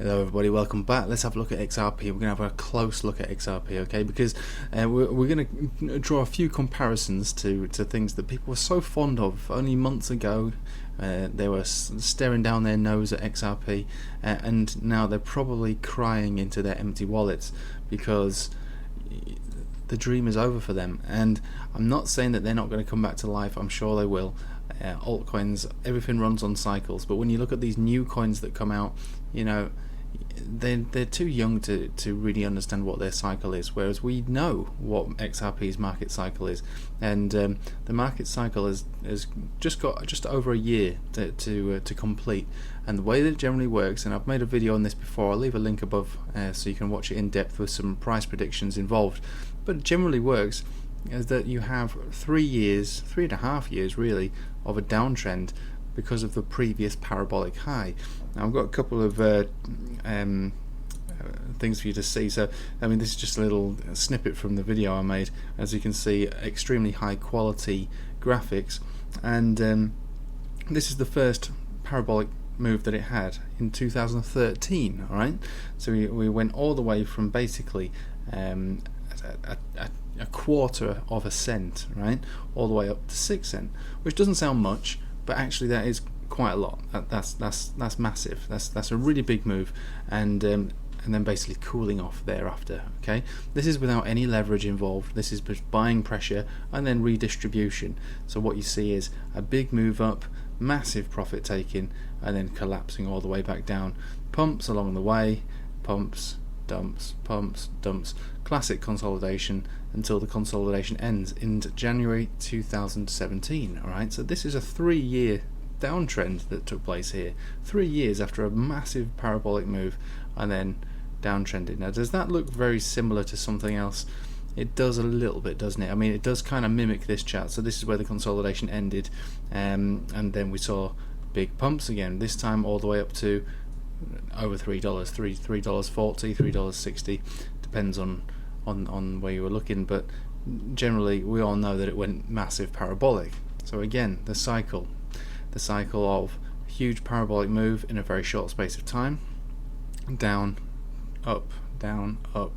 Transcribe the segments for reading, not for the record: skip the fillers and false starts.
Hello everybody, welcome back. Let's have a look at XRP. We're going to have a close look at XRP, okay, because we're going to draw a few comparisons to things that people were so fond of only months ago. They were staring down their nose at XRP, and now they're probably crying into their empty wallets because the dream is over for them. And I'm not saying that they're not going to come back to life. I'm sure they will. Altcoins, everything runs on cycles, but when you look at these new coins that come out, you know, they're too young to really understand what their cycle is, whereas we know what XRP's market cycle is, and the market cycle has just got just over a year to complete. And the way that it generally works, and I've made a video on this before, I'll leave a link above so you can watch it in depth with some price predictions involved, but it generally works is that you have 3 years, 3.5 years really, of a downtrend because of the previous parabolic high. Now I've got a couple of things for you to see. So I mean, this is just a little snippet from the video I made. As you can see, extremely high quality graphics, and this is the first parabolic move that it had in 2013. All right, so we went all the way from basically a quarter of a cent, right, all the way up to 6 cents, which doesn't sound much, but actually that is quite a lot. That's massive. That's a really big move, and then basically cooling off thereafter. Okay, this is without any leverage involved. This is just buying pressure and then redistribution. So what you see is a big move up, massive profit taking, and then collapsing all the way back down. Pumps along the way, pumps, dumps, pumps, dumps. Classic consolidation until the consolidation ends in January 2017. All right, so this is a 3-year downtrend that took place here. 3 years after a massive parabolic move and then downtrended. Now, does that look very similar to something else? It does a little bit, doesn't it? I mean, it does kind of mimic this chart. So this is where the consolidation ended, and then we saw big pumps again. This time all the way up to over $3, $3.40, $3.60, depends on where you were looking, but generally we all know that it went massive parabolic. So again, the cycle of a huge parabolic move in a very short space of time, down, up, down, up,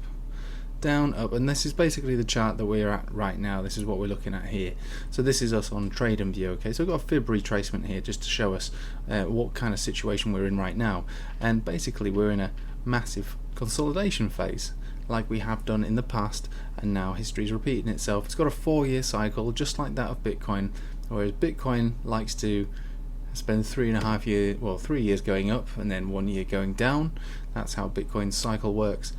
down, up, and this is basically the chart that we're at right now. This is what we're looking at here. So this is us on trade and view. Okay, so we've got a fib retracement here just to show us what kind of situation we're in right now, and basically we're in a massive consolidation phase like we have done in the past, and now history is repeating itself. It's got a 4-year cycle just like that of Bitcoin, whereas Bitcoin likes to spend 3.5 years, well, 3 years going up and then 1 year going down. That's how Bitcoin's cycle works.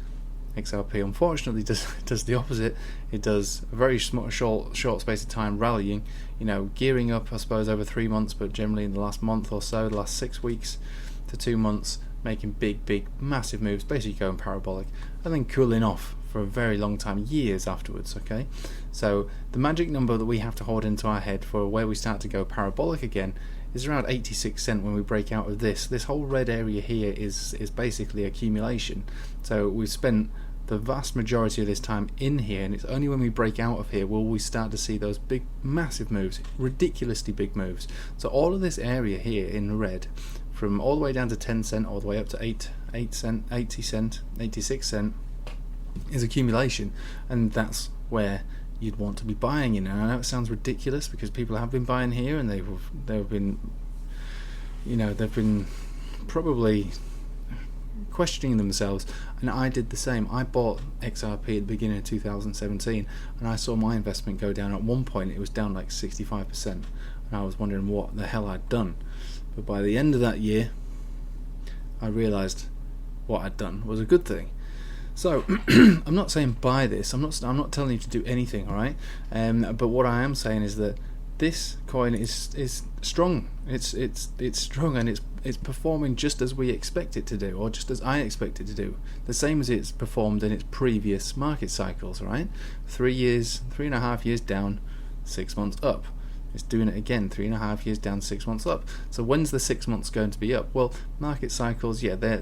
XRP unfortunately does the opposite. It does a very short space of time rallying, you know, gearing up I suppose over 3 months, but generally in the last month or so, the last 6 weeks to 2 months, making big massive moves, basically going parabolic, and then cooling off for a very long time, years afterwards. Okay, so the magic number that we have to hold into our head for where we start to go parabolic again is around 86 cents when we break out of this. This whole red area here is basically accumulation. So we've spent the vast majority of this time in here, and it's only when we break out of here will we start to see those big massive moves, ridiculously big moves. So all of this area here in red, from all the way down to 10 cent all the way up to 8 cent, 80 cent, 86 cent, is accumulation, and that's where you'd want to be buying in. And I know it sounds ridiculous because people have been buying here, and they've been, you know, they've been probably questioning themselves, and I did the same. I bought XRP at the beginning of 2017, and I saw my investment go down. At one point it was down like 65%, and I was wondering what the hell I'd done. But by the end of that year I realized what I'd done was a good thing. So I'm not saying buy this, I'm not telling you to do anything, all right? But what I am saying is that this coin is strong. It's strong, and it's performing just as we expect it to do, or just as I expect it to do, the same as it's performed in its previous market cycles, right? 3 years, 3.5 years down, 6 months up. It's doing it again, 3.5 years down, 6 months up. So when's the 6 months going to be up? Well, market cycles, yeah, they're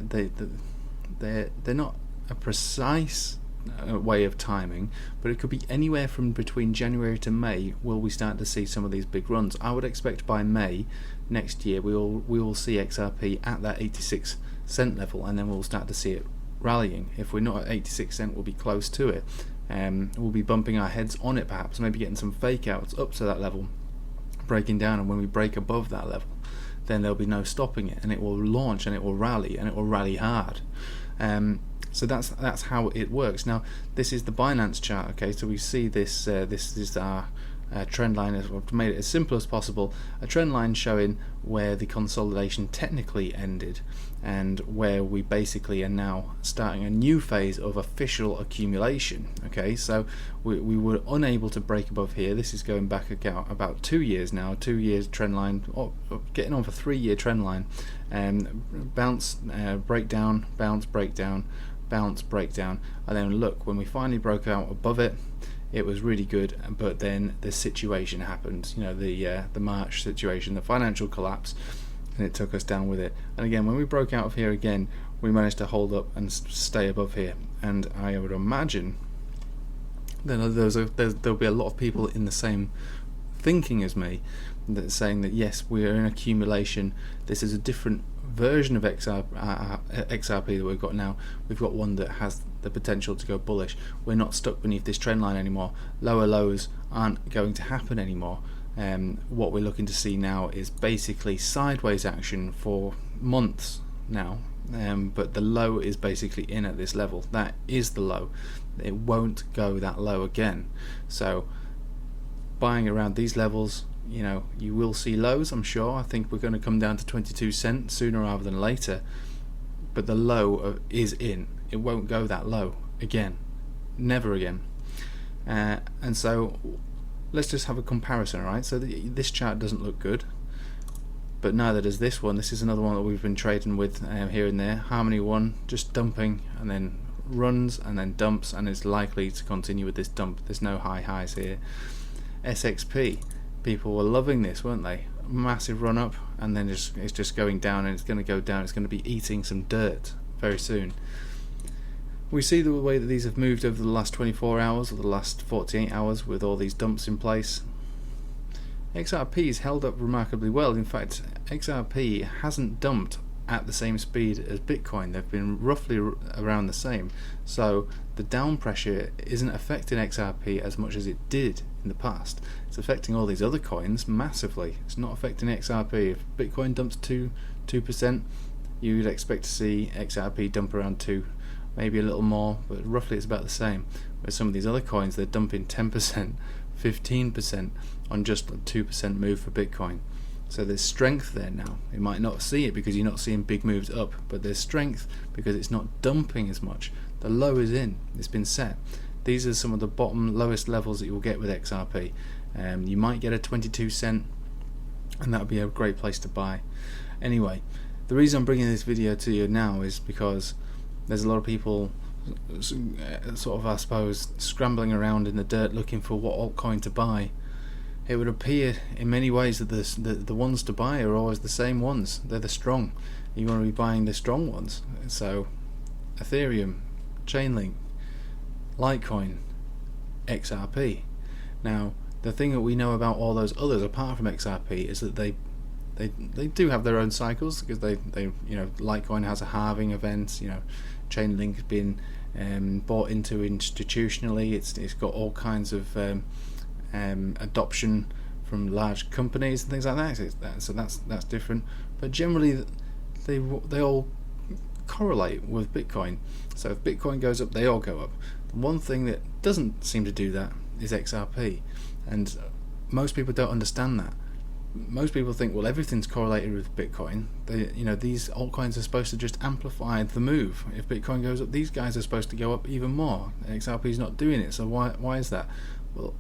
not a precise way of timing, but it could be anywhere from between January to May will we start to see some of these big runs. I would expect by May next year we will see XRP at that 86 cent level, and then we'll start to see it rallying. If we're not at 86 cent, we'll be close to it. We'll be bumping our heads on it, perhaps, maybe getting some fake outs up to that level, breaking down, and when we break above that level, then there'll be no stopping it, and it will launch, and it will rally, and it will rally hard. So that's how it works. Now, this is the Binance chart. Okay, so we see this. This is our trend line. I've made it as simple as possible. A trend line showing where the consolidation technically ended, and where we basically are now starting a new phase of official accumulation. Okay, so we were unable to break above here. This is going back about 2 years now. 2 years trend line, getting on for 3-year trend line. Bounce, breakdown, bounce, breakdown, bounce, breakdown, and then look, when we finally broke out above it, it was really good, but then the situation happened, the March situation, the financial collapse, and it took us down with it. And again, when we broke out of here again, we managed to hold up and stay above here, and I would imagine that there'll be a lot of people in the same thinking as me, that saying that yes, we are in accumulation, this is a different version of XRP that we've got now. We've got one that has the potential to go bullish. We're not stuck beneath this trend line anymore. Lower lows aren't going to happen anymore. What we're looking to see now is basically sideways action for months now, but the low is basically in at this level. That is the low. It won't go that low again. So buying around these levels, you will see lows, I'm sure. I think we're going to come down to 22 cent sooner rather than later, but the low is in. It won't go that low again, never again. And so let's just have a comparison. Alright, so this chart doesn't look good, but neither does this one. This is another one that we've been trading with here and there. Harmony 1 just dumping, and then runs, and then dumps, and it's likely to continue with this dump. There's no high highs here. SXP, people were loving this, weren't they? Massive run up, and then it's just going down, and it's going to go down. It's going to be eating some dirt very soon. We see the way that these have moved over the last 24 hours or the last 48 hours with all these dumps in place. XRP has held up remarkably well. In fact, XRP hasn't dumped at the same speed as Bitcoin. They've been roughly around the same. So the down pressure isn't affecting XRP as much as it did in the past. It's affecting all these other coins massively. It's not affecting XRP. If Bitcoin dumps 2%, you'd expect to see XRP dump around 2%, maybe a little more, but roughly it's about the same. Where some of these other coins, they're dumping 10%, 15% on just a 2% move for Bitcoin. So there's strength there now. You might not see it because you're not seeing big moves up, but there's strength because it's not dumping as much. The low is in, it's been set. These are some of the lowest levels that you'll get with XRP. You might get a 22 cent, and that would be a great place to buy. Anyway, the reason I'm bringing this video to you now is because there's a lot of people sort of, I suppose, scrambling around in the dirt looking for what altcoin to buy. It would appear in many ways that the ones to buy are always the same ones. They're the strong. You want to be buying the strong ones. So Ethereum, Chainlink, Litecoin, XRP. Now, the thing that we know about all those others apart from XRP is that they do have their own cycles, because they Litecoin has a halving event. Chainlink's been bought into institutionally. It's got all kinds of adoption from large companies and things like that. So that's different. But generally, they all correlate with Bitcoin. So if Bitcoin goes up, they all go up. The one thing that doesn't seem to do that is XRP, and most people don't understand that. Most people think, well, everything's correlated with Bitcoin. These altcoins are supposed to just amplify the move. If Bitcoin goes up, these guys are supposed to go up even more. XRP is not doing it. So why is that? Well,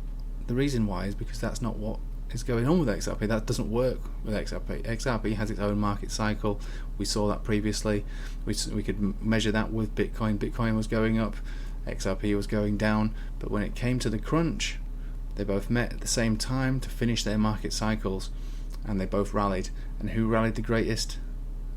the reason why is because that's not what is going on with XRP. That doesn't work with XRP. XRP has its own market cycle. We saw that previously. We could measure that with Bitcoin. Bitcoin was going up, XRP was going down. But when it came to the crunch, they both met at the same time to finish their market cycles, and they both rallied. And who rallied the greatest?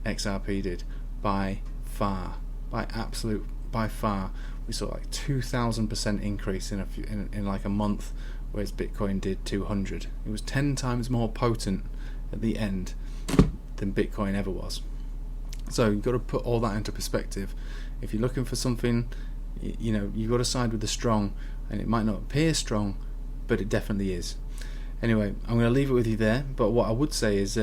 XRP did, by far, by far. We saw like 2,000% increase in like a month, whereas Bitcoin did 200. It was 10 times more potent at the end than Bitcoin ever was. So you've got to put all that into perspective. If you're looking for something, you know, you've got to side with the strong, and it might not appear strong, but it definitely is. Anyway, I'm going to leave it with you there, but what I would say is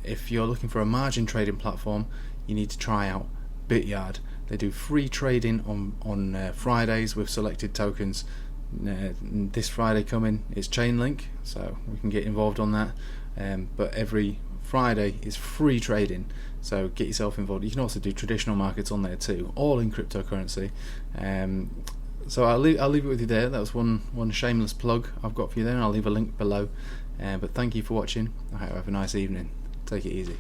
if you're looking for a margin trading platform, you need to try out Bityard. They do free trading on Fridays with selected tokens. This Friday coming is Chainlink, so we can get involved on that, but every Friday is free trading, so get yourself involved. You can also do traditional markets on there too, all in cryptocurrency. So I'll leave it with you there. That was one shameless plug I've got for you there, and I'll leave a link below. But thank you for watching. I hope you have a nice evening. Take it easy.